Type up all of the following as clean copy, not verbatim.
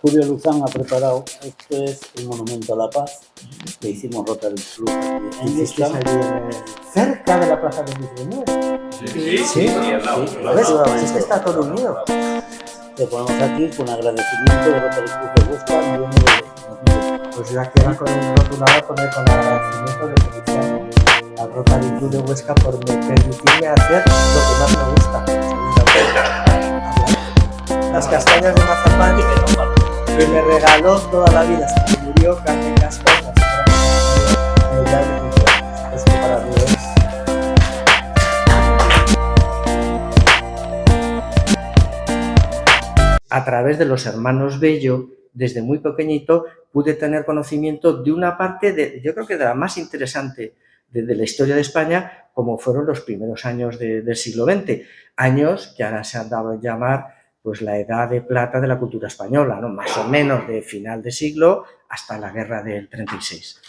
Julio Luzán ha preparado, esto es el Monumento a la Paz, que hicimos Rotary Club en Huesca. Cerca de la Plaza de Luis. Sí, Es que está todo unido. Te ponemos aquí con agradecimiento de Rotary Club de Huesca, noviembre de 2020. Pues yo aquí con un rotulado poner con agradecimiento de Feliciano al Rotary Club de Huesca por permitirme hacer lo que más me gusta. Las castañas de mazapán que me regaló toda la vida hasta que murió Carmen Casco. Esto para mí es... A través de los hermanos Bello, desde muy pequeñito, pude tener conocimiento de una parte, yo creo que de la más interesante de la historia de España, como fueron los primeros años del siglo XX, años que ahora se han dado a llamar pues la edad de plata de la cultura española, ¿no? Más o menos de final de siglo hasta la guerra del 36.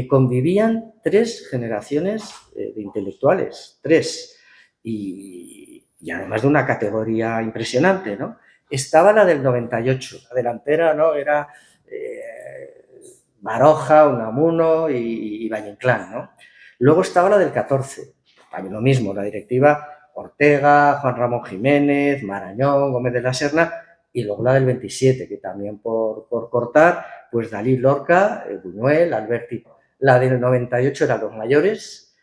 Convivían tres generaciones de intelectuales, tres, y además de una categoría impresionante, ¿no? Estaba la del 98, la delantera, ¿no? Era Baroja, Unamuno y Valle Inclán, ¿no? Luego estaba la del 14, también lo mismo, la directiva Ortega, Juan Ramón Jiménez, Marañón, Gómez de la Serna, y luego la del 27, que también por cortar, pues Dalí, Lorca, Buñuel, Alberti. La del 98 era los mayores,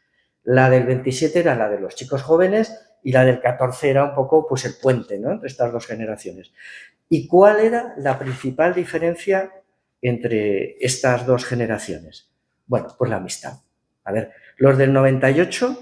la del 27 era la de los chicos jóvenes, y la del 14 era un poco pues el puente, ¿no?, entre estas dos generaciones. ¿Y cuál era la principal diferencia entre estas dos generaciones? Bueno, pues la amistad. A ver, los del 98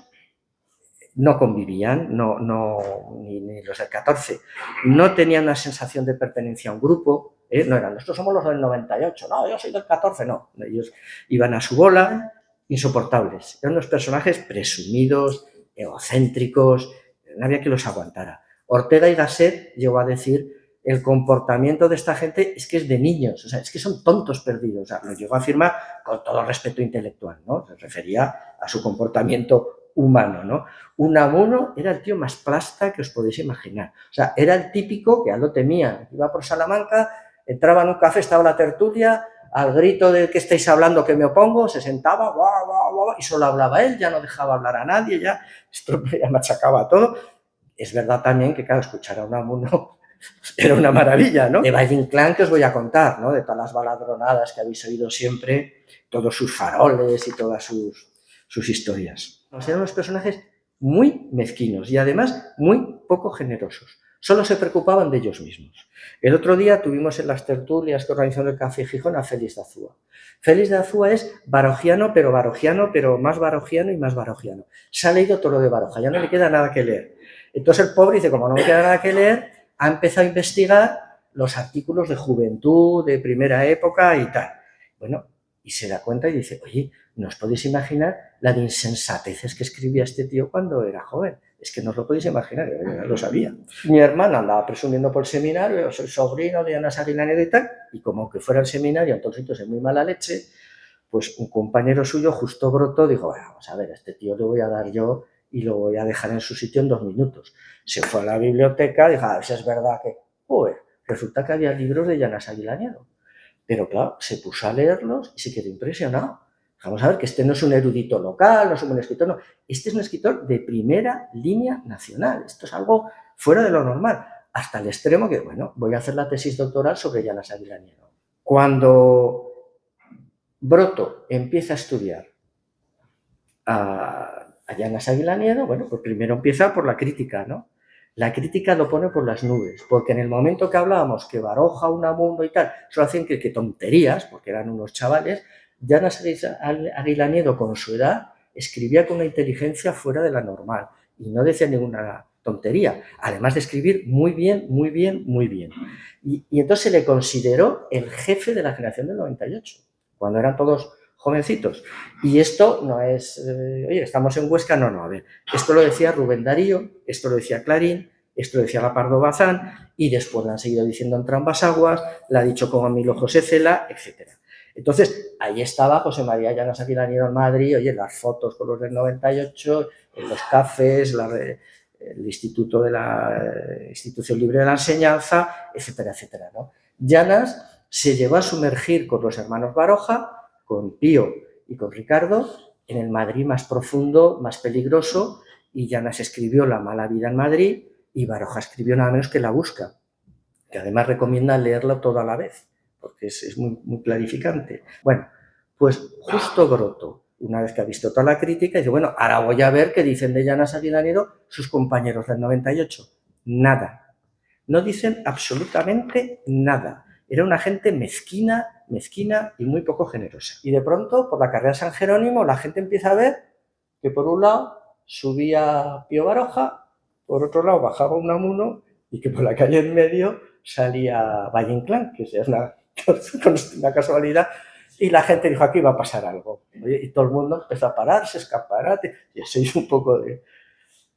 no convivían, ni los del 14, no tenían una sensación de pertenencia a un grupo, no eran, nosotros somos los del 98, no, yo soy del 14, no, ellos iban a su bola, insoportables, eran unos personajes presumidos, egocéntricos, no había que los aguantara. Ortega y Gasset llegó a decir, el comportamiento de esta gente es que es de niños, o sea, es que son tontos perdidos, o sea, lo llegó a afirmar con todo respeto intelectual, ¿no? Se refería a su comportamiento humano, ¿no? Unamuno era el tío más plasta que os podéis imaginar, o sea, era el típico que ya lo temía, iba por Salamanca, entraba en un café, estaba la tertulia, al grito de que estáis hablando que me opongo, se sentaba, guau, guau, guau, y solo hablaba él, ya no dejaba hablar a nadie, esto ya machacaba todo. Es verdad también que, claro, escuchar a Unamuno era una maravilla, ¿no? De Valle Inclán que os voy a contar, ¿no? De todas las baladronadas que habéis oído siempre, todos sus faroles y todas sus historias. Eran unos personajes muy mezquinos y además muy poco generosos. Solo se preocupaban de ellos mismos. El otro día tuvimos en las tertulias que organizó el Café Gijón a Félix de Azúa. Félix de Azúa es barogiano, pero más barogiano y más barogiano. Se ha leído todo lo de Baroja, ya no le queda nada que leer. Entonces el pobre dice, como no me queda nada que leer, ha empezado a investigar los artículos de Juventud, de primera época y tal. Bueno, y se da cuenta y dice, oye, ¿no os podéis imaginar la de insensateces que escribía este tío cuando era joven? Es que no os lo podéis imaginar, yo no lo sabía. Mi hermana andaba presumiendo por el seminario, yo soy sobrino de Ana Aguilanedo y tal, y como que fuera el seminario en todos sitios de muy mala leche, pues un compañero suyo, Justo Broto, dijo, bueno, vamos a ver, a este tío le voy a dar yo y lo voy a dejar en su sitio en 2 minutos. Se fue a la biblioteca, dijo, a ver si es verdad que, pues, resulta que había libros de Llanas Aguilanedo. Pero claro, se puso a leerlos y se quedó impresionado. Vamos a ver que este no es un erudito local, no es un buen escritor, no. Este es un escritor de primera línea nacional. Esto es algo fuera de lo normal. Hasta el extremo que, bueno, voy a hacer la tesis doctoral sobre Llanas Aguilanedo. Cuando Broto empieza a estudiar a Llanas Aguilanedo, bueno, pues primero empieza por la crítica, ¿no? La crítica lo pone por las nubes, porque en el momento que hablábamos que Baroja, Unamuno y tal, solo hacían que tonterías, porque eran unos chavales, Llanas Aguilanedo con su edad escribía con una inteligencia fuera de la normal y no decía ninguna tontería, además de escribir muy bien, muy bien, muy bien. Y entonces se le consideró el jefe de la generación del 98, cuando eran todos jovencitos. Y esto no es, oye, estamos en Huesca, no, a ver, esto lo decía Rubén Darío, esto lo decía Clarín, esto lo decía Lapardo Bazán, y después lo han seguido diciendo en Trambas Aguas, lo ha dicho con Emilio José Cela, etc. Entonces, ahí estaba José María Llanas Aguilanedo en Madrid, oye, las fotos con los del 98, en los cafés, el Instituto de la Institución Libre de la Enseñanza, etcétera, etcétera, ¿no? Llanas se llegó a sumergir con los hermanos Baroja, con Pío y con Ricardo, en el Madrid más profundo, más peligroso, y Llanas escribió La mala vida en Madrid y Baroja escribió nada menos que La busca, que además recomienda leerlo todo a la vez, porque es muy, muy clarificante. Bueno, pues justo Broto, una vez que ha visto toda la crítica, dice, bueno, ahora voy a ver qué dicen de Llanas Aguilanedo sus compañeros del 98. Nada. No dicen absolutamente nada. Era una gente mezquina y muy poco generosa. Y de pronto, por la carrera San Jerónimo, la gente empieza a ver que por un lado subía Pío Baroja, por otro lado bajaba Unamuno, y que por la calle en medio salía Valle Inclán, que es una casualidad, y la gente dijo, aquí va a pasar algo. Y todo el mundo empezó a pararse, escaparate, y eso hizo un poco de...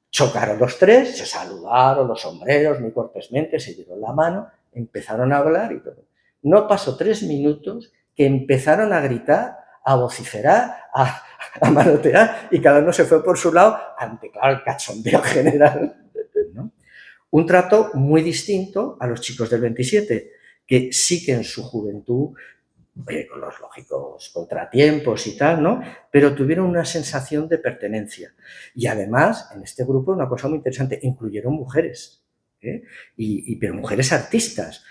Chocaron los tres, se saludaron los sombreros muy cortésmente, se dieron la mano, empezaron a hablar y todo. No pasó 3 minutos que empezaron a gritar, a vociferar, a manotear, y cada uno se fue por su lado ante, claro, el cachondeo general, ¿no? Un trato muy distinto a los chicos del 27, que sí que en su juventud, con los lógicos contratiempos y tal, ¿no? Pero tuvieron una sensación de pertenencia. Y además, en este grupo, una cosa muy interesante, incluyeron mujeres, pero mujeres artistas.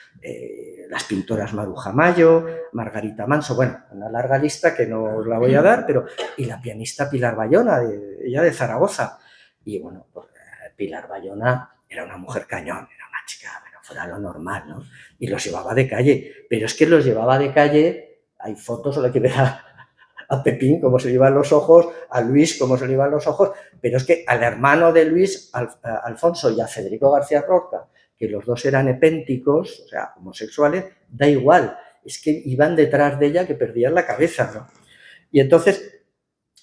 Las pintoras Maruja Mayo, Margarita Manso, bueno, una larga lista que no os la voy a dar, pero y la pianista Pilar Bayona, ella de Zaragoza. Y bueno, pues, Pilar Bayona era una mujer cañón, era una chica, bueno, fuera lo normal, ¿no? Y los llevaba de calle, pero es que los llevaba de calle, hay fotos, solo hay que ver a Pepín cómo se le iban los ojos, a Luis cómo se le iban los ojos, pero es que al hermano de Luis, Alfonso, y a Federico García Lorca, que los dos eran epénticos, o sea, homosexuales, da igual, es que iban detrás de ella que perdían la cabeza, ¿no? Y entonces,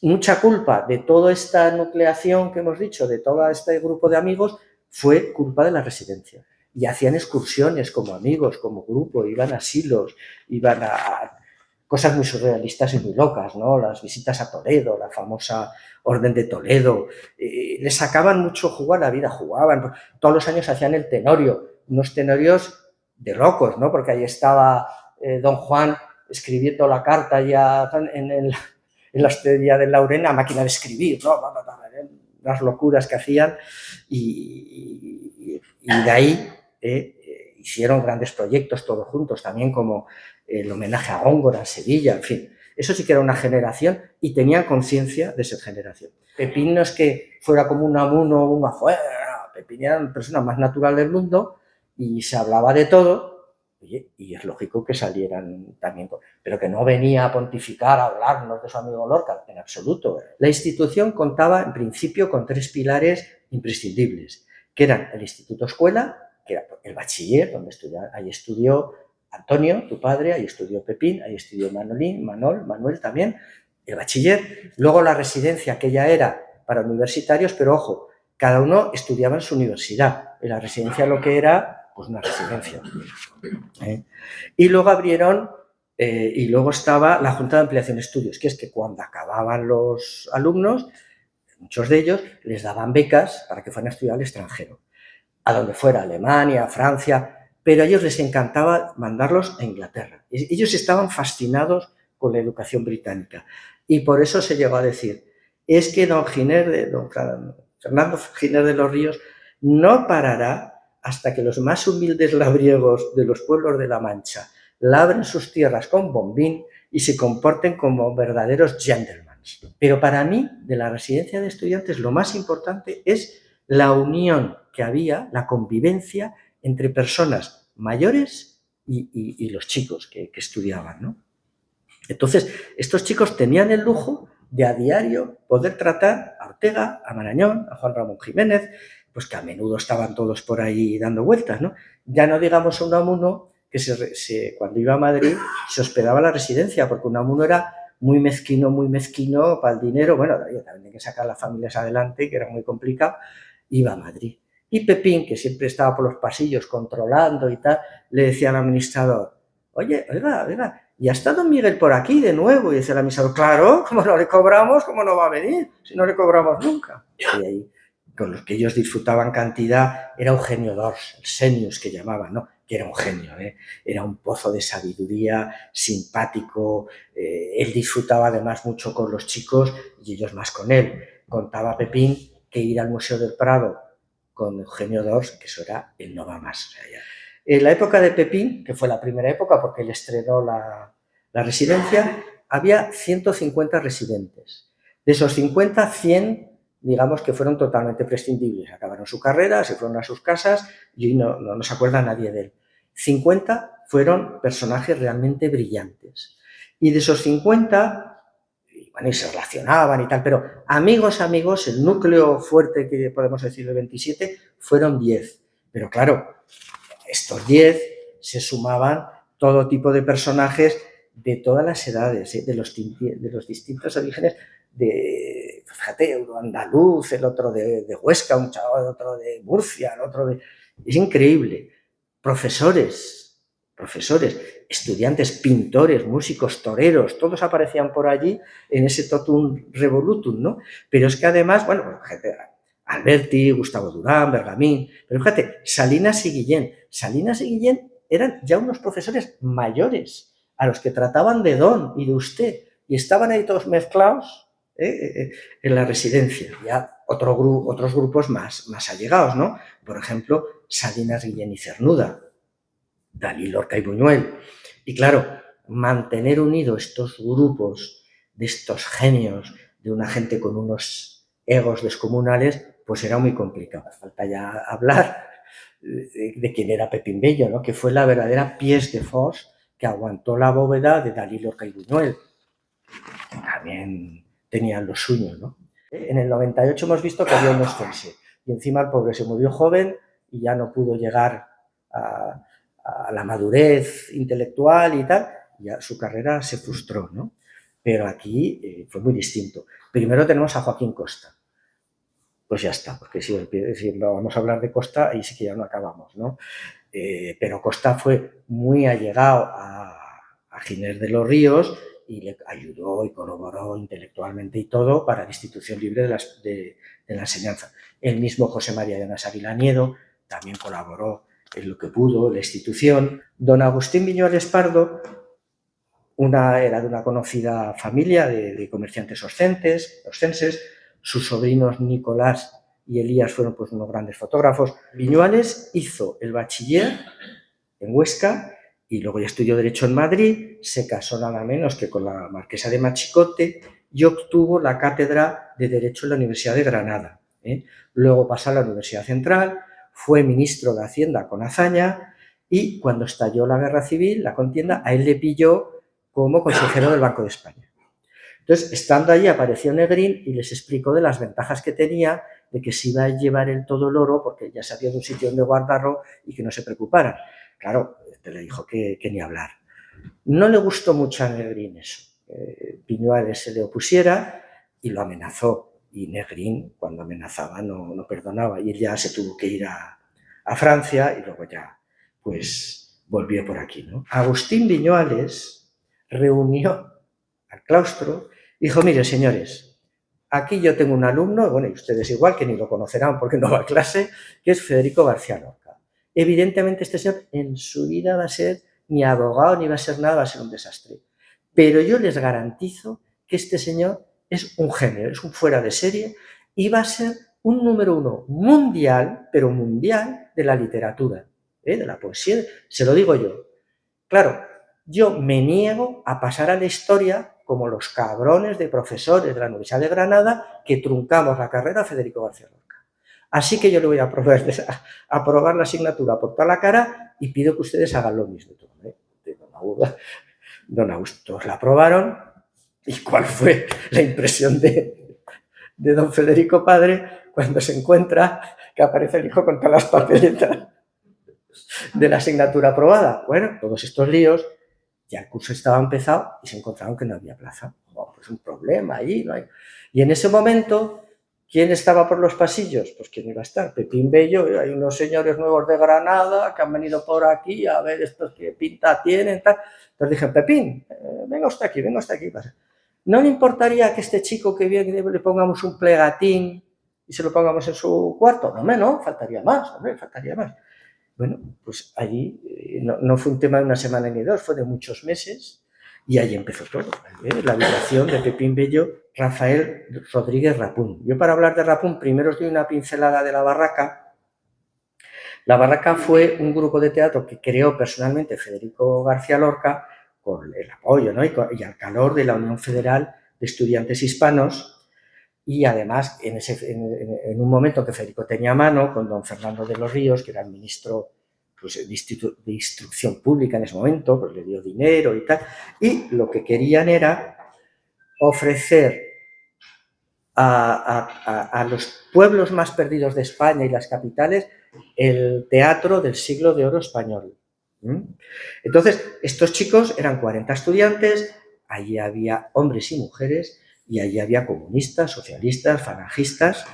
mucha culpa de toda esta nucleación que hemos dicho, de todo este grupo de amigos, fue culpa de la residencia. Y hacían excursiones como amigos, como grupo, iban a asilos, iban a cosas muy surrealistas y muy locas, ¿no? Las visitas a Toledo, la famosa Orden de Toledo, les sacaban mucho jugo a la vida, jugaban, todos los años hacían el tenorio, unos tenorios de locos, ¿no? Porque ahí estaba don Juan escribiendo la carta ya en la hostería de Laurena, a máquina de escribir, ¿no? Las locuras que hacían, y de ahí hicieron grandes proyectos todos juntos, también como el homenaje a Góngora en Sevilla, en fin. Eso sí que era una generación y tenían conciencia de ser generación. Pepín no es que fuera como un Unamuno o un afuera, Pepín era la persona más natural del mundo y se hablaba de todo. Oye, y es lógico que salieran también, pero que no venía a pontificar, a hablarnos de su amigo Lorca, en absoluto. La institución contaba, en principio, con 3 pilares imprescindibles, que eran el Instituto Escuela, que era el bachiller, donde ahí estudió Antonio, tu padre, ahí estudió Pepín, ahí estudió Manuel también, el bachiller, luego la residencia, que ya era para universitarios, pero ojo, cada uno estudiaba en su universidad, en la residencia lo que era pues una residencia. Y luego abrieron, y luego estaba la Junta de Ampliación de Estudios, que es que cuando acababan los alumnos, muchos de ellos les daban becas para que fueran a estudiar al extranjero, a donde fuera, Alemania, Francia, pero a ellos les encantaba mandarlos a Inglaterra. Ellos estaban fascinados con la educación británica y por eso se llegó a decir, es que don Fernando Giner de los Ríos no parará hasta que los más humildes labriegos de los pueblos de La Mancha labren sus tierras con bombín y se comporten como verdaderos gentlemen. Pero para mí, de la residencia de estudiantes, lo más importante es la unión que había, la convivencia entre personas mayores y los chicos que estudiaban, ¿no? Entonces, estos chicos tenían el lujo de a diario poder tratar a Ortega, a Marañón, a Juan Ramón Jiménez, pues que a menudo estaban todos por ahí dando vueltas, ¿no? Ya no digamos a Unamuno, que cuando iba a Madrid se hospedaba en la residencia, porque Unamuno era muy mezquino para el dinero, bueno, también hay que sacar las familias adelante, que era muy complicado, iba a Madrid. Y Pepín, que siempre estaba por los pasillos controlando y tal, le decía al administrador, oiga, ¿y ha estado don Miguel por aquí de nuevo? Y dice el administrador, claro, como no le cobramos, ¿cómo no va a venir? Si no le cobramos nunca. Y ahí, con los que ellos disfrutaban cantidad, era Eugenio Dors, el Senius que llamaban, ¿no? que era un genio, era un pozo de sabiduría, simpático, él disfrutaba además mucho con los chicos y ellos más con él. Contaba Pepín que ir al Museo del Prado con Eugenio d'Ors, que eso era el no va más. O sea, en la época de Pepín, que fue la primera época porque él estrenó la residencia, había 150 residentes. De esos 50, 100, digamos que fueron totalmente prescindibles. Acabaron su carrera, se fueron a sus casas y no se acuerda nadie de él. 50 fueron personajes realmente brillantes. Y de esos 50, bueno, y se relacionaban y tal, pero amigos, el núcleo fuerte que podemos decir de 27 fueron 10. Pero claro, estos 10 se sumaban todo tipo de personajes de todas las edades, de los distintos orígenes, fíjate, uno andaluz, el otro de Huesca, un chaval, otro de Murcia, el otro de... Es increíble. Profesores, estudiantes, pintores, músicos, toreros, todos aparecían por allí en ese totum revolutum, ¿no? Pero es que además, bueno, gente, Alberti, Gustavo Durán, Bergamín, pero fíjate, Salinas y Guillén eran ya unos profesores mayores, a los que trataban de don y de usted, y estaban ahí todos mezclados en la residencia. Ya otros grupos más allegados, ¿no? Por ejemplo, Salinas, Guillén y Cernuda, Dalí, Lorca y Buñuel. Y claro, mantener unidos estos grupos de estos genios, de una gente con unos egos descomunales, pues era muy complicado. Falta ya hablar de quién era Pepín Bello, ¿no? Que fue la verdadera pièce de force que aguantó la bóveda de Dalí, Lorca y Buñuel. También tenían lo suyo, ¿no? En el 98 hemos visto que había un ostense y encima el pobre se murió joven y ya no pudo llegar a la madurez intelectual y tal, ya su carrera se frustró, ¿no? Pero aquí fue muy distinto. Primero tenemos a Joaquín Costa. Pues ya está, porque si vamos a hablar de Costa, ahí sí que ya no acabamos, ¿no? Pero Costa fue muy allegado a Ginés de los Ríos y le ayudó y colaboró intelectualmente y todo para la institución libre de la enseñanza. El mismo José María Llanas Ávila Niedo también colaboró en lo que pudo, la institución. Don Agustín Viñuales Pardo era de una conocida familia de comerciantes oscenses. Sus sobrinos Nicolás y Elías fueron pues unos grandes fotógrafos. Viñuales hizo el bachiller en Huesca y luego ya estudió Derecho en Madrid, se casó nada menos que con la marquesa de Machicote y obtuvo la cátedra de Derecho en la Universidad de Granada. Luego pasó a la Universidad Central, fue ministro de Hacienda con Azaña y cuando estalló la guerra civil, la contienda, a él le pilló como consejero del Banco de España. Entonces, estando allí, apareció Negrín y les explicó de las ventajas que tenía, de que se iba a llevar él todo el oro, porque ya sabía de un sitio donde guardarlo y que no se preocuparan. Claro, le dijo que ni hablar. No le gustó mucho a Negrín eso. Viñuales se le opusiera y lo amenazó. Y Negrín, cuando amenazaba, no perdonaba. Y él ya se tuvo que ir a Francia y luego ya, pues, volvió por aquí, ¿no? Agustín Viñuales reunió al claustro y dijo, mire, señores, aquí yo tengo un alumno, bueno, y ustedes igual, que ni lo conocerán porque no va a clase, que es Federico García Lorca. Evidentemente este señor en su vida va a ser ni abogado ni va a ser nada, va a ser un desastre. Pero yo les garantizo que este señor es un genio, es un fuera de serie y va a ser un número 1 mundial, pero mundial, de la literatura, de la poesía, se lo digo yo. Claro, yo me niego a pasar a la historia como los cabrones de profesores de la Universidad de Granada que truncamos la carrera a Federico García Lorca. Así que yo le voy a aprobar la asignatura por toda la cara y pido que ustedes hagan lo mismo. Don Augusto la aprobaron. ¿Y cuál fue la impresión de don Federico padre cuando se encuentra que aparece el hijo con todas las papeletas de la asignatura aprobada? Bueno, todos estos líos, ya el curso estaba empezado y se encontraron que no había plaza. Pues un problema allí, ¿no hay? Y en ese momento, ¿quién estaba por los pasillos? Pues ¿quién iba a estar? Pepín Bello, hay unos señores nuevos de Granada que han venido por aquí a ver estos qué pinta tienen, tal. Entonces dije, Pepín, venga usted aquí. ¿No le importaría que este chico que viene le pongamos un plegatín y se lo pongamos en su cuarto? No, faltaría más. Bueno, pues allí no fue un tema de una semana ni dos, fue de muchos meses y ahí empezó todo. La habitación de Pepín Bello, Rafael Rodríguez Rapún. Yo para hablar de Rapún primero os doy una pincelada de La Barraca. La Barraca fue un grupo de teatro que creó personalmente Federico García Lorca con el apoyo, ¿no? y al calor de la Unión Federal de Estudiantes Hispanos. Y además, en un momento que Federico tenía a mano con don Fernando de los Ríos, que era el ministro pues, de Instrucción Pública en ese momento, pues le dio dinero y tal, y lo que querían era ofrecer a los pueblos más perdidos de España y las capitales el teatro del siglo de oro español. Entonces, estos chicos eran 40 estudiantes, allí había hombres y mujeres, y allí había comunistas, socialistas, falangistas,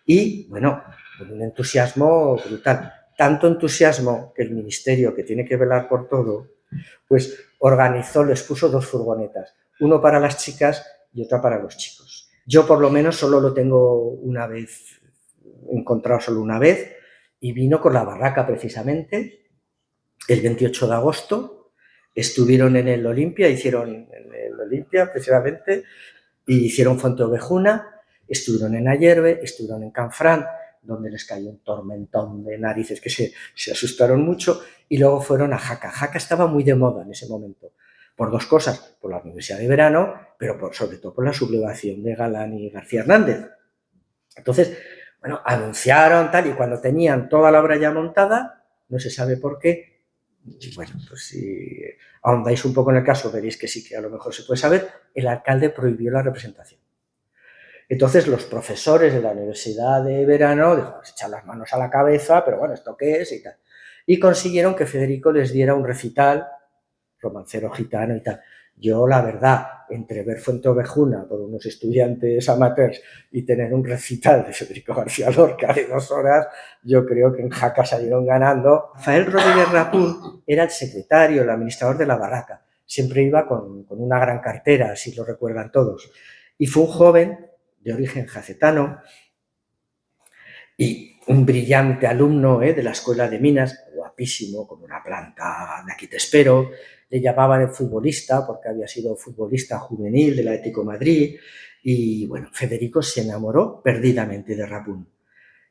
y bueno, con un entusiasmo brutal. Tanto entusiasmo que el ministerio, que tiene que velar por todo, pues organizó, les puso 2 furgonetas, uno para las chicas y otra para los chicos. Yo por lo menos solo lo tengo una vez, encontrado solo una vez, y vino con La Barraca precisamente, el 28 de agosto, estuvieron en el Olimpia, precisamente, y hicieron Fuenteovejuna, estuvieron en Ayerbe, estuvieron en Canfrán, donde les cayó un tormentón de narices que se asustaron mucho, y luego fueron a Jaca. Jaca estaba muy de moda en ese momento, por 2 cosas, por la Universidad de Verano, pero sobre todo por la sublevación de Galán y García Hernández. Entonces, bueno, anunciaron tal, y cuando tenían toda la obra ya montada, no se sabe por qué. Bueno, pues si ahondáis un poco en el caso, veréis que sí que a lo mejor se puede saber, el alcalde prohibió la representación. Entonces los profesores de la Universidad de Verano dijeron, se echan las manos a la cabeza, pero bueno, ¿esto qué es? Y tal. Y consiguieron que Federico les diera un recital, romancero gitano y tal. Yo, la verdad, entre ver Fuenteovejuna por unos estudiantes amateurs y tener un recital de Federico García Lorca de 2 horas, yo creo que en Jaca salieron ganando. Rafael Rodríguez Rapún era el secretario, el administrador de La Barraca. Siempre iba con una gran cartera, así lo recuerdan todos. Y fue un joven de origen jacetano y un brillante alumno de la Escuela de Minas, guapísimo, como una planta de aquí te espero. Le llamaban el futbolista porque había sido futbolista juvenil del Atlético de Madrid. Y bueno, Federico se enamoró perdidamente de Rapún.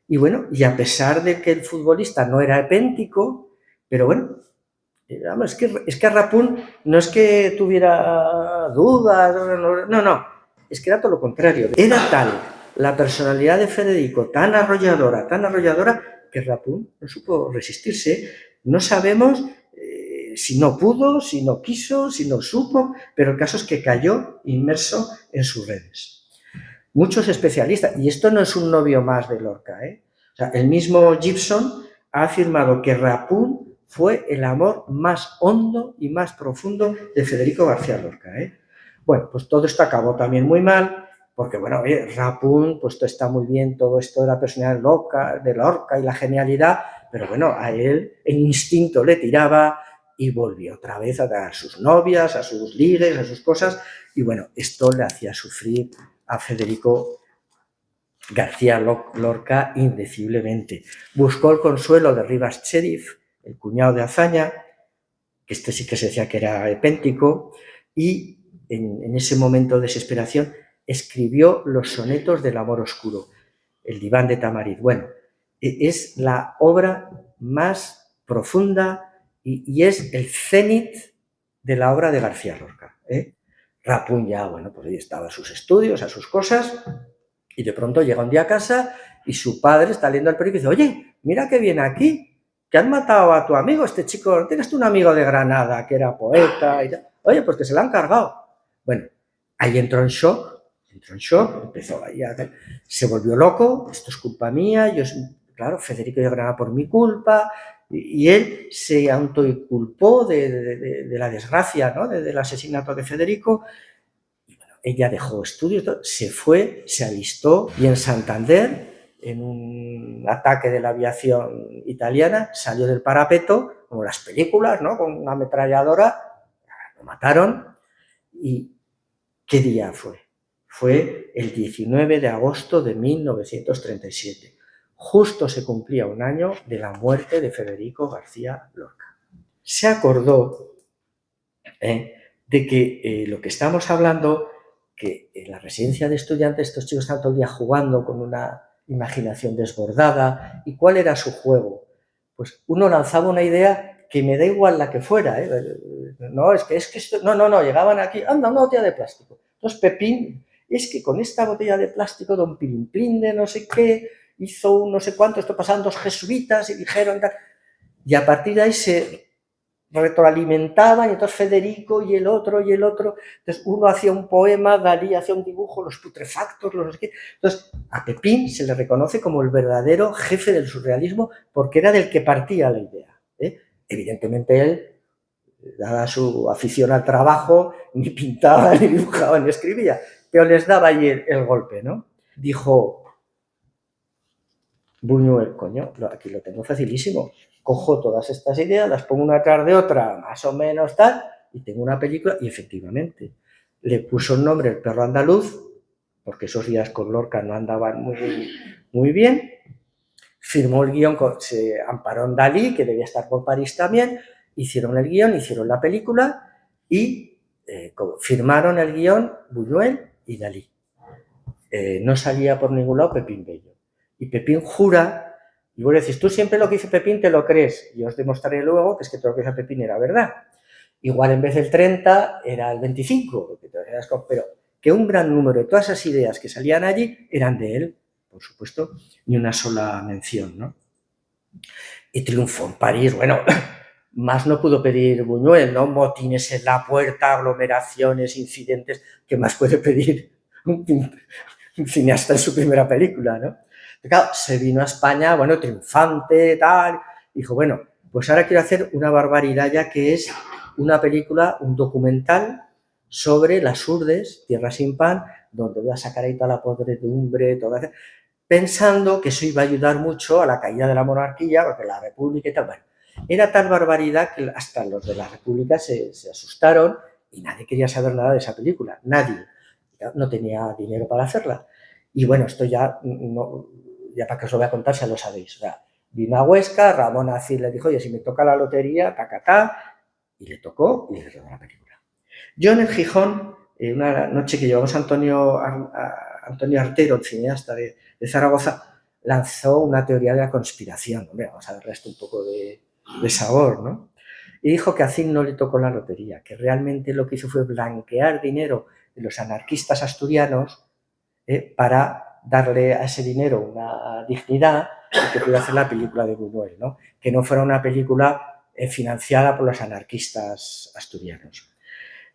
Y bueno, y a pesar de que el futbolista no era epéntico, pero bueno, es que Rapún no es que tuviera dudas, no, es que era todo lo contrario. Era tal la personalidad de Federico, tan arrolladora, que Rapún no supo resistirse. No sabemos si no pudo, si no quiso, si no supo, pero el caso es que cayó inmerso en sus redes. Muchos especialistas, y esto no es un novio más de Lorca, o sea, el mismo Gibson ha afirmado que Rapún fue el amor más hondo y más profundo de Federico García Lorca. Bueno, pues todo esto acabó también muy mal, porque bueno, Rapún, pues todo está muy bien, todo esto de la personalidad de Lorca y la genialidad, pero bueno, a él el instinto le tiraba y volvió otra vez a sus novias, a sus ligues, a sus cosas, y bueno, esto le hacía sufrir a Federico García Lorca indeciblemente. Buscó el consuelo de Rivas Sheriff, el cuñado de Azaña, que este sí que se decía que era epéntico, y en ese momento de desesperación escribió los sonetos del amor oscuro, el diván de Tamariz. Bueno, es la obra más profunda y es el cenit de la obra de García Lorca. Rapún ya, bueno, pues ahí estaba a sus estudios, a sus cosas, y de pronto llega un día a casa y su padre está leyendo el periódico y dice, oye, mira que viene aquí, que han matado a tu amigo, este chico, tienes tú un amigo de Granada que era poeta y tal. Oye, pues que se lo han cargado. Bueno, ahí entró en shock, empezó ahí se volvió loco, esto es culpa mía, claro, Federico de Granada por mi culpa, y él se autoinculpó de la desgracia, ¿no? Del asesinato de Federico. Y bueno, ella dejó estudios, se fue, se alistó, y en Santander, en un ataque de la aviación italiana, salió del parapeto, como las películas, ¿no? Con una ametralladora, lo mataron. ¿Y qué día fue? Fue el 19 de agosto de 1937. Justo se cumplía un año de la muerte de Federico García Lorca. Se acordó de que lo que estamos hablando, que en la residencia de estudiantes estos chicos están todo el día jugando con una imaginación desbordada. ¿Y cuál era su juego? Pues uno lanzaba una idea que me da igual la que fuera, no, es que esto, no, llegaban aquí, anda, una botella de plástico. Entonces Pepín, es que con esta botella de plástico don Pilimplín de no sé qué hizo un no sé cuánto, esto pasaban dos jesuitas y dijeron tal, y a partir de ahí se retroalimentaban, y entonces Federico y el otro, entonces uno hacía un poema, Dalí hacía un dibujo, los putrefactos, los no sé qué. Entonces a Pepín se le reconoce como el verdadero jefe del surrealismo porque era del que partía la idea. Evidentemente él, dada su afición al trabajo, ni pintaba, ni dibujaba, ni escribía, pero les daba ahí el golpe, ¿no? Dijo Buñuel, coño, aquí lo tengo facilísimo. Cojo todas estas ideas, las pongo una tras de otra, más o menos tal, y tengo una película, y efectivamente le puso el nombre El perro andaluz, porque esos días con Lorca no andaban muy bien, firmó el guión, se amparó en Dalí, que debía estar por París también, hicieron el guión, hicieron la película, y firmaron el guión Buñuel y Dalí. No salía por ningún lado Pepín Bello. Y Pepín jura, y vos decís, tú siempre lo que dice Pepín te lo crees, y os demostraré luego que es que todo lo que dice Pepín era verdad. Igual en vez del 30 era el 25, pero que un gran número de todas esas ideas que salían allí eran de él, por supuesto, ni una sola mención, ¿no? Y triunfó en París, bueno, más no pudo pedir Buñuel, ¿no? Motines en la puerta, aglomeraciones, incidentes, ¿qué más puede pedir un cineasta en su primera película, ¿no? Claro, se vino a España, bueno, triunfante, tal, dijo, bueno, pues ahora quiero hacer una barbaridad ya que es una película, un documental sobre las Urdes, Tierra sin pan, donde voy a sacar ahí toda la podredumbre, pensando que eso iba a ayudar mucho a la caída de la monarquía, porque la república y tal, bueno, era tal barbaridad que hasta los de la república se asustaron y nadie quería saber nada de esa película, nadie, no tenía dinero para hacerla. Y bueno, esto ya para que os lo voy a contar, ya lo sabéis. O sea, vino a Huesca, Ramón Acid le dijo, oye, si me toca la lotería, tacatá, y le tocó y le rodó la película. Yo en el Gijón, una noche que llevamos a Antonio Artero, el cineasta de Zaragoza, lanzó una teoría de la conspiración. Hombre, vamos a darle esto un poco de sabor, ¿no? Y dijo que a Cid no le tocó la lotería, que realmente lo que hizo fue blanquear dinero de los anarquistas asturianos para darle a ese dinero una dignidad y que pudiera hacer la película de Buñuel, ¿no? Que no fuera una película financiada por los anarquistas asturianos.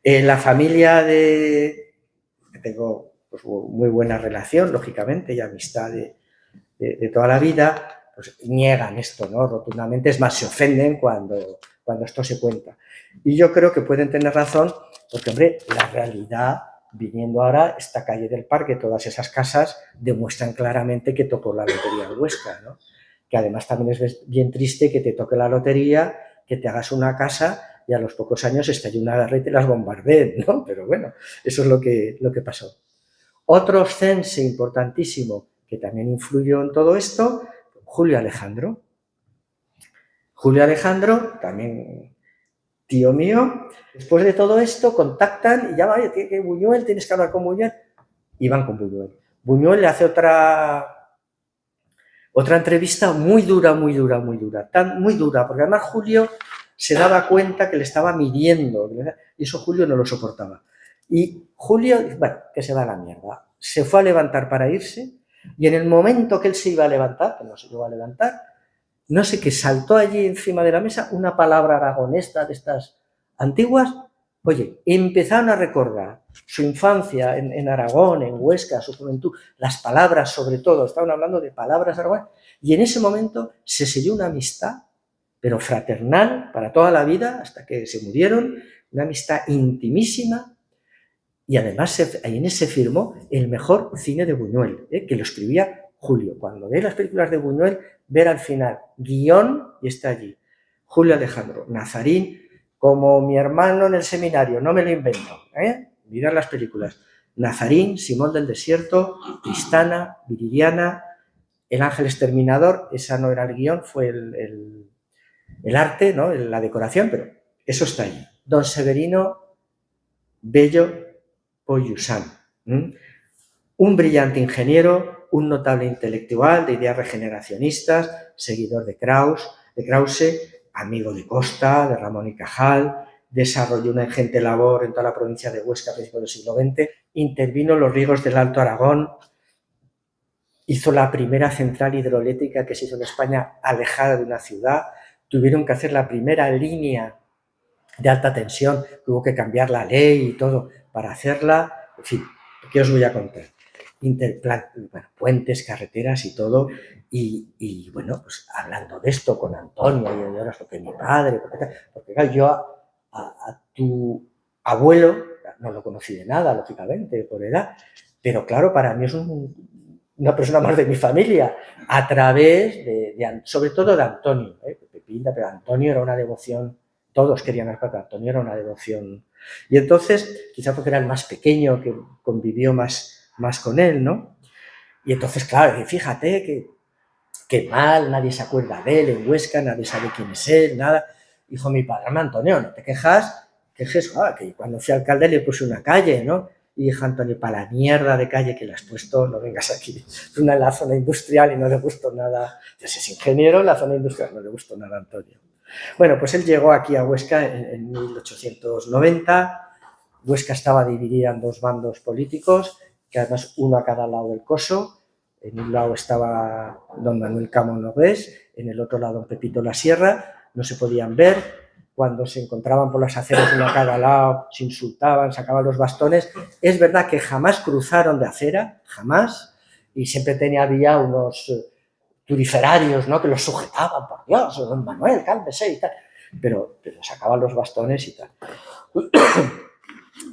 La familia que tengo pues, muy buena relación, lógicamente, y amistad de toda la vida, pues niegan esto, ¿no? Rotundamente, es más, se ofenden cuando esto se cuenta. Y yo creo que pueden tener razón, porque, hombre, la realidad, viniendo ahora, esta calle del Parque, todas esas casas, demuestran claramente que tocó la lotería en Huesca, ¿no? Que además también es bien triste que te toque la lotería, que te hagas una casa y a los pocos años estalle una guerra y te las bombardeen, ¿no? Pero bueno, eso es lo que pasó. Otro cense importantísimo que también influyó en todo esto, Julio Alejandro. Julio Alejandro, también tío mío, después de todo esto contactan y llaman, oye, que Buñuel, tienes que hablar con Buñuel, y van con Buñuel. Buñuel le hace otra entrevista muy dura, muy dura, porque además Julio se daba cuenta que le estaba midiendo, y eso Julio no lo soportaba. Y Julio, bueno, que se va a la mierda, se fue a levantar para irse, y en el momento que él se iba a levantar, que no se iba a levantar, no sé qué, saltó allí encima de la mesa una palabra aragonesa de estas antiguas. Oye, empezaron a recordar su infancia en Aragón, en Huesca, su juventud, las palabras sobre todo, estaban hablando de palabras aragonesas, y en ese momento se selló una amistad, pero fraternal, para toda la vida, hasta que se murieron, una amistad intimísima, y además ahí en ese firmó el mejor cine de Buñuel, que lo escribía Julio. Cuando ve las películas de Buñuel, ver al final guión y está allí. Julio Alejandro, Nazarín, como mi hermano en el seminario, no me lo invento. Mirad las películas. Nazarín, Simón del Desierto, Tristana, Viridiana, el ángel exterminador, esa no era el guión, fue el arte, ¿no? La decoración, pero eso está allí. Don Severino Bello Poyusán, un brillante ingeniero, un notable intelectual de ideas regeneracionistas, seguidor de Krause, amigo de Costa, de Ramón y Cajal, desarrolló una ingente labor en toda la provincia de Huesca a principios del siglo XX, intervino en los ríos del Alto Aragón, hizo la primera central hidroeléctrica que se hizo en España alejada de una ciudad, tuvieron que hacer la primera línea de alta tensión, tuvo que cambiar la ley y todo para hacerla, en fin, ¿qué os voy a contar? Puentes, carreteras y todo, y bueno, pues hablando de esto con Antonio, y ahora es lo que mi padre, porque claro, yo a tu abuelo no lo conocí de nada, lógicamente, por edad, pero claro, para mí es una persona más de mi familia, a través sobre todo de Antonio, Pepín, pero Antonio era una devoción, todos querían a Antonio, era una devoción, y entonces, quizá porque era el más pequeño, que convivió más con él, ¿no? Y entonces, claro, fíjate que mal, nadie se acuerda de él en Huesca, nadie sabe quién es él, nada. Dijo mi padre, Antonio, no te quejes, que cuando fui alcalde le puse una calle, ¿no? Y dijo Antonio, para la mierda de calle que le has puesto, no vengas aquí. Es una en la zona industrial y no le gustó nada. Entonces es ingeniero en la zona industrial, no le gustó nada a Antonio. Bueno, pues él llegó aquí a Huesca en 1890. Huesca estaba dividida en dos bandos políticos, que además uno a cada lado del Coso. En un lado estaba don Manuel Camo Nogués, en el otro lado don Pepito La Sierra, no se podían ver, cuando se encontraban por las aceras uno a cada lado, se insultaban, sacaban los bastones. Es verdad que jamás cruzaron de acera, jamás, y siempre había unos turiferarios, ¿no?, que los sujetaban, por Dios, don Manuel, cálmese y tal, pero sacaban los bastones y tal.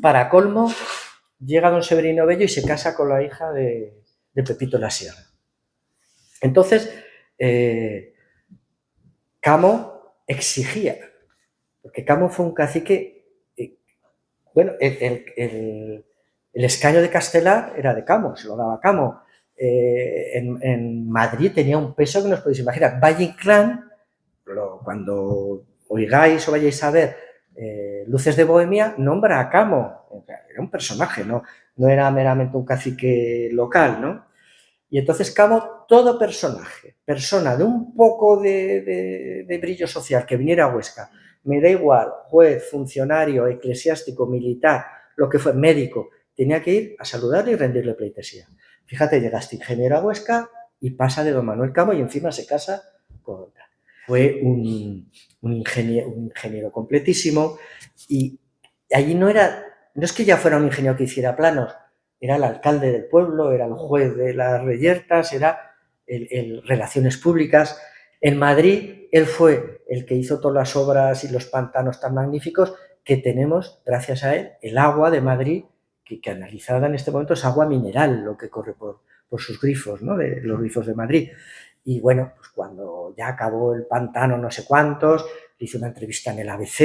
Para colmo, llega don Severino Bello y se casa con la hija de Pepito La Sierra. Entonces, Camo exigía, porque Camo fue un cacique, bueno, el escaño de Castelar era de Camo, se lo daba Camo. En Madrid tenía un peso que no os podéis imaginar. Valle Inclán, cuando oigáis o vayáis a ver Luces de Bohemia, nombra a Camo, era un personaje, no era meramente un cacique local, ¿no? Y entonces Camo, todo personaje, persona de un poco de brillo social que viniera a Huesca, me da igual, juez, funcionario, eclesiástico, militar, lo que fue, médico, tenía que ir a saludarle y rendirle pleitesía. Fíjate, llega este ingeniero a Huesca y pasa de don Manuel Camo y encima se casa con... Fue un ingeniero completísimo, y allí no es que ya fuera un ingeniero que hiciera planos, era el alcalde del pueblo, era el juez de las reyertas, era el relaciones públicas. En Madrid, él fue el que hizo todas las obras y los pantanos tan magníficos que tenemos, gracias a él, el agua de Madrid, que analizada en este momento es agua mineral, lo que corre por sus grifos, ¿no?, de los grifos de Madrid. Y bueno, pues cuando ya acabó el pantano no sé cuántos, le hice una entrevista en el ABC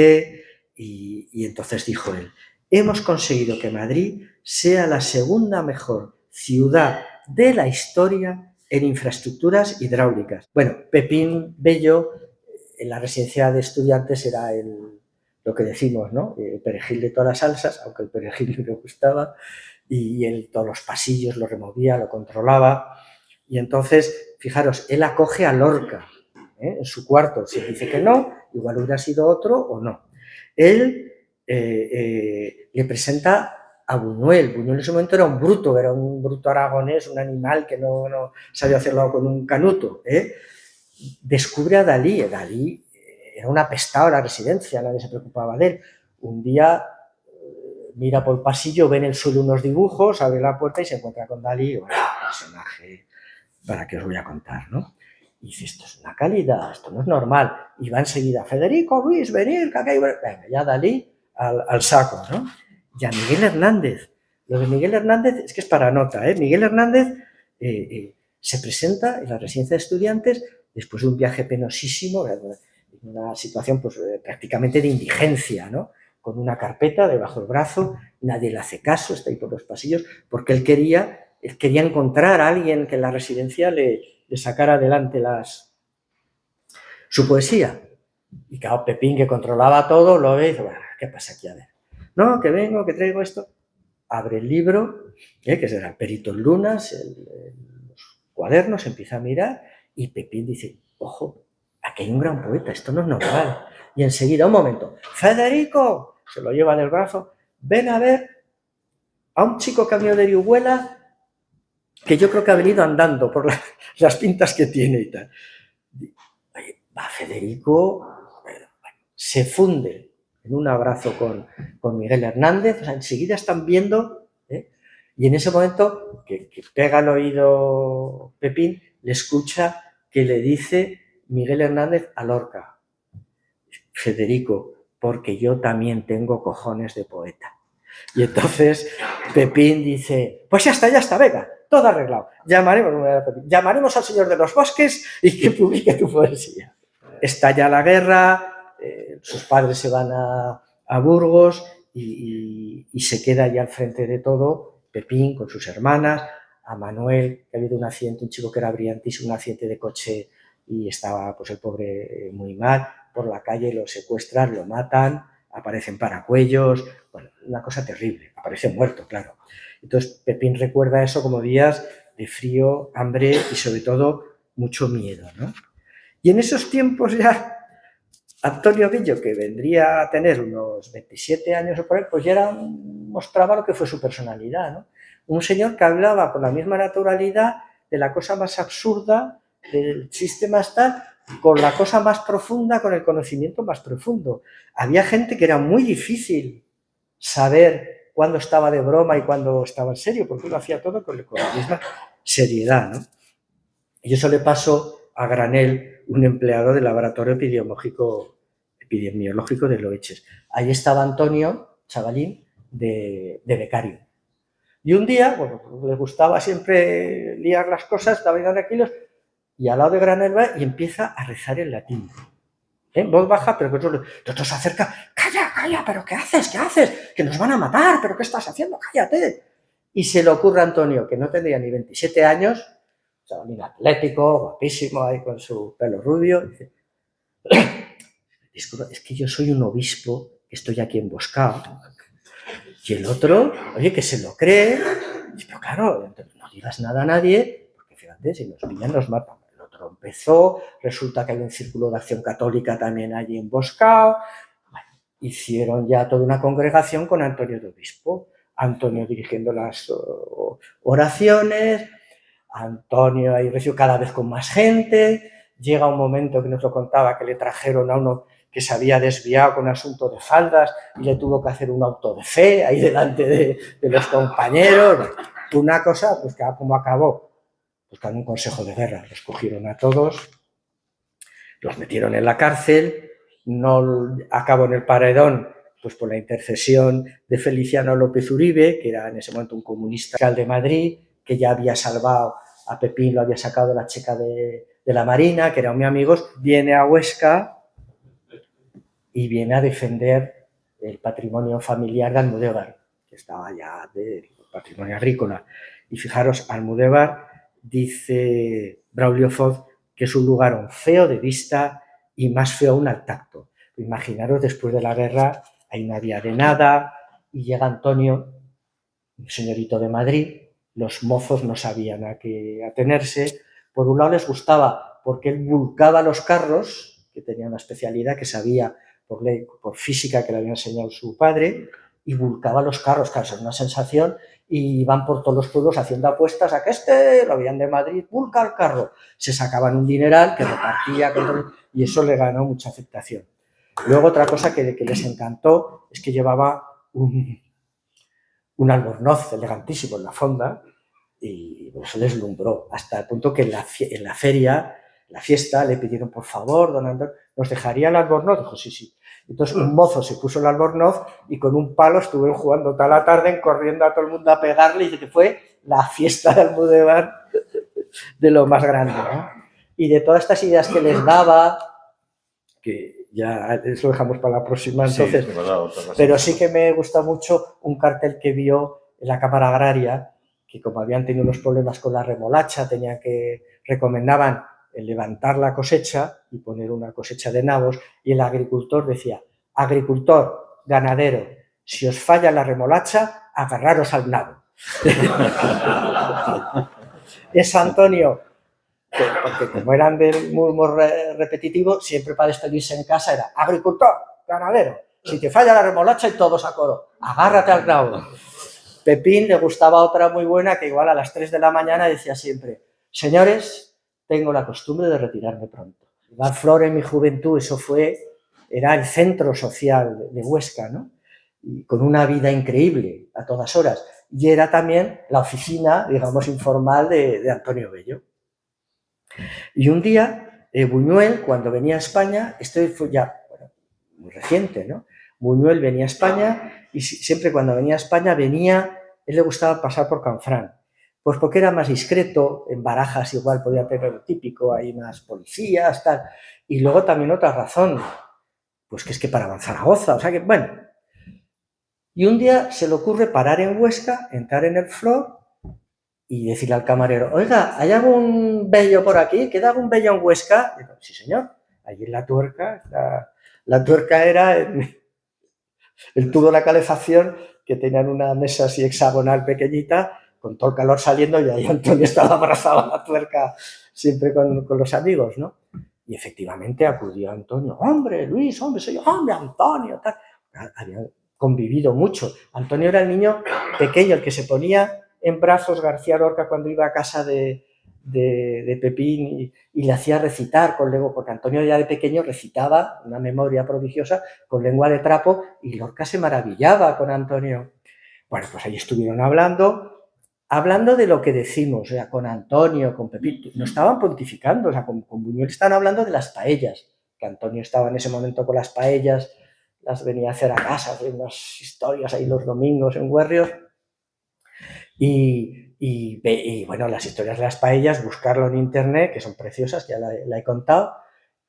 y entonces dijo él, hemos conseguido que Madrid sea la segunda mejor ciudad de la historia en infraestructuras hidráulicas. Bueno, Pepín Bello, en la residencia de estudiantes era lo que decimos, ¿no?, el perejil de todas las salsas, aunque el perejil no le gustaba, y él todos los pasillos lo removía, lo controlaba. Y entonces, fijaros, él acoge a Lorca en su cuarto. Si dice que no, igual hubiera sido otro o no. Él le presenta a Buñuel. Buñuel en ese momento era un bruto aragonés, un animal que no sabía hacerlo con un canuto. Descubre a Dalí. Dalí era un apestado a la residencia, nadie se preocupaba de él. Un día mira por el pasillo, ve en el suelo unos dibujos, abre la puerta y se encuentra con Dalí. Bueno, un personaje... para que os voy a contar, ¿no? Y dice, esto es una calidad, esto no es normal. Y va enseguida, Federico, Luis, venir, que acá hay... Venga, ya Dalí al saco, ¿no? Y a Miguel Hernández. Lo de Miguel Hernández es que es para nota, ¿eh? Miguel Hernández se presenta en la residencia de estudiantes después de un viaje penosísimo, en una situación pues, prácticamente de indigencia, ¿no? Con una carpeta debajo del brazo, nadie le hace caso, está ahí por los pasillos, porque él quería encontrar a alguien que en la residencia le de sacar adelante su poesía. Y claro, Pepín, que controlaba todo, lo ve y dice, bueno, ¿qué pasa aquí? A ver, no, que vengo, que traigo esto. Abre el libro, que será el Perito en Lunas, los cuadernos, empieza a mirar y Pepín dice, ojo, aquí hay un gran poeta, esto no es normal. Y enseguida, un momento, Federico, se lo lleva del brazo, ven a ver a un chico que ha venido de Orihuela, que yo creo que ha venido andando por las pintas que tiene y tal. Va Federico, se funde en un abrazo con Miguel Hernández, o sea, enseguida están viendo, y en ese momento que pega al oído Pepín, le escucha que le dice Miguel Hernández a Lorca, Federico, porque yo también tengo cojones de poeta. Y entonces Pepín dice, pues ya está, venga, todo arreglado, llamaremos al señor de los bosques y que publique tu poesía. Estalla la guerra, sus padres se van a Burgos y se queda allí al frente de todo Pepín con sus hermanas, a Manuel, que ha habido un accidente, un chico que era brillantísimo, un accidente de coche y estaba pues el pobre muy mal, por la calle lo secuestran, lo matan, aparecen paracuellos, bueno, una cosa terrible, aparece muerto, claro. Entonces Pepín recuerda eso como días de frío, hambre y sobre todo mucho miedo, ¿no? Y en esos tiempos ya Antonio Villo, que vendría a tener unos 27 años o por ahí, pues ya mostraba lo que fue su personalidad, ¿no? Un señor que hablaba con la misma naturalidad de la cosa más absurda, del chiste más tal, con la cosa más profunda, con el conocimiento más profundo. Había gente que era muy difícil saber cuándo estaba de broma y cuándo estaba en serio, porque lo hacía todo con la misma seriedad, ¿no? Y eso le pasó a Granel, un empleado del laboratorio epidemiológico de Loeches. Ahí estaba Antonio, chavalín, de becario. Y un día, bueno, le gustaba siempre liar las cosas, estaba ido tranquilos, y al lado de Granel va y empieza a rezar en latín. En voz baja, pero que otro se acerca, calla, pero ¿qué haces? Que nos van a matar, pero ¿qué estás haciendo? Cállate. Y se le ocurre a Antonio, que no tendría ni 27 años, chavalín atlético, guapísimo, ahí con su pelo rubio, dice, es que yo soy un obispo, que estoy aquí emboscado. Y el otro, oye, que se lo cree, pero claro, no digas nada a nadie, porque fíjate, si nos pillan nos matan. El otro empezó, resulta que hay un círculo de acción católica también allí emboscado. Bueno, hicieron ya toda una congregación con Antonio de obispo, Antonio dirigiendo las oraciones, Antonio ahí recibió cada vez con más gente, llega un momento que nos lo contaba que le trajeron a uno que se había desviado con asunto de faldas y le tuvo que hacer un auto de fe ahí delante de los compañeros. Una cosa, pues que como acabó, buscando un consejo de guerra, los cogieron a todos, los metieron en la cárcel, no acabó en el paredón, pues por la intercesión de Feliciano López Uribe, que era en ese momento un comunista de Madrid, que ya había salvado a Pepín, lo había sacado de la checa de la Marina, que eran muy amigos, viene a Huesca y viene a defender el patrimonio familiar de Almudévar, que estaba ya del patrimonio agrícola. Y fijaros, Almudévar dice Braulio Foz que es un lugar feo de vista y más feo aún al tacto. Imaginaros, después de la guerra, ahí no había de nada, y llega Antonio, un señorito de Madrid, los mozos no sabían a qué atenerse. Por un lado les gustaba porque él volcaba los carros, que tenía una especialidad que sabía por física que le había enseñado su padre, y volcaba los carros, claro, es una sensación, y iban por todos los pueblos haciendo apuestas a que lo habían de Madrid, volca el carro. Se sacaban un dineral que repartía, y eso le ganó mucha aceptación. Luego otra cosa que les encantó es que llevaba un albornoz elegantísimo en la fonda y eso deslumbró, hasta el punto que en la feria, la fiesta, le pidieron, por favor, don Antonio, ¿nos dejaría el albornoz? Dijo, sí. Entonces un mozo se puso el albornoz y con un palo estuvieron jugando toda la tarde, corriendo a todo el mundo a pegarle, y dice que fue la fiesta de Almudévar de lo más grande, ¿no? Y de todas estas ideas que les daba, que ya eso lo dejamos para la próxima entonces, sí, pero sí que me gusta mucho un cartel que vio en la Cámara Agraria, que como habían tenido unos problemas con la remolacha, recomendaban levantar la cosecha y poner una cosecha de nabos, y el agricultor decía: agricultor, ganadero, si os falla la remolacha, agarraros al nabo. Es Antonio, porque como eran del murmur repetitivo, siempre para despedirse en casa era: agricultor, ganadero, si te falla la remolacha, y todos a coro: agárrate al nabo. Pepín le gustaba otra muy buena, que igual a las 3 de la mañana decía siempre: señores, tengo la costumbre de retirarme pronto. Dar flor en mi juventud, era el centro social de Huesca, ¿no? Y con una vida increíble a todas horas. Y era también la oficina, digamos, informal de Antonio Bello. Y un día, Buñuel, cuando venía a España, esto fue ya muy reciente, ¿no? Buñuel venía a España y siempre cuando venía a España él le gustaba pasar por Canfrán. Pues porque era más discreto, en Barajas igual podía tener lo típico, hay más policías, tal. Y luego también otra razón, pues que es que para Zaragoza, o sea que, bueno. Y un día se le ocurre parar en Huesca, entrar en el Flor y decirle al camarero: oiga, ¿hay algún bello por aquí? ¿Queda algún bello en Huesca? Y digo: sí, señor, allí en la Tuerca. La Tuerca era el tubo de la calefacción, que tenían una mesa así hexagonal pequeñita, con todo el calor saliendo, y ahí Antonio estaba abrazado a la Tuerca, siempre con los amigos, ¿no? Y efectivamente acudió Antonio: hombre, Luis, hombre, soy yo, hombre, Antonio, tal. Habían convivido mucho. Antonio era el niño pequeño, el que se ponía en brazos García Lorca cuando iba a casa de Pepín y le hacía recitar con lengua, porque Antonio ya de pequeño recitaba una memoria prodigiosa con lengua de trapo, y Lorca se maravillaba con Antonio. Bueno, pues ahí estuvieron hablando de lo que decimos, o sea, con Antonio, con Pepín, no estaban pontificando, o sea, con Buñuel estaban hablando de las paellas, que Antonio estaba en ese momento con las paellas, las venía a hacer a casa, de unas historias ahí los domingos en Huerrios, y bueno, las historias de las paellas, buscarlo en internet, que son preciosas, ya la he contado,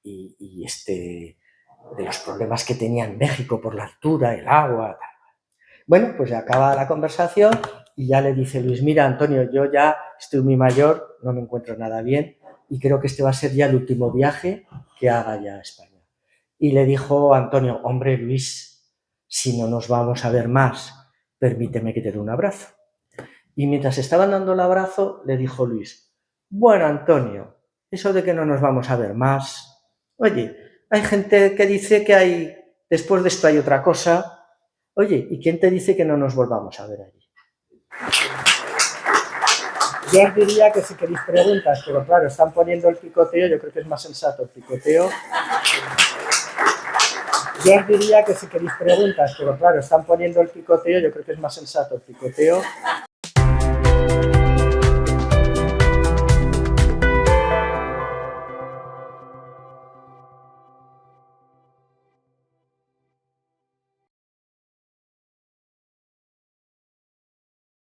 y de los problemas que tenía en México por la altura, el agua, tal. Bueno, pues ya acaba la conversación y ya le dice Luis: mira, Antonio, yo ya estoy muy mayor, no me encuentro nada bien y creo que este va a ser ya el último viaje que haga ya a España. Y le dijo Antonio: hombre, Luis, si no nos vamos a ver más, permíteme que te dé un abrazo. Y mientras estaban dando el abrazo, le dijo Luis: bueno, Antonio, eso de que no nos vamos a ver más, oye, hay gente que dice que después de esto hay otra cosa. Oye, ¿y quién te dice que no nos volvamos a ver allí? Yo os diría que si queréis preguntas, pero claro, están poniendo el picoteo, yo creo que es más sensato el picoteo. Yo os diría que si queréis preguntas, pero claro, están poniendo el picoteo, yo creo que es más sensato el picoteo.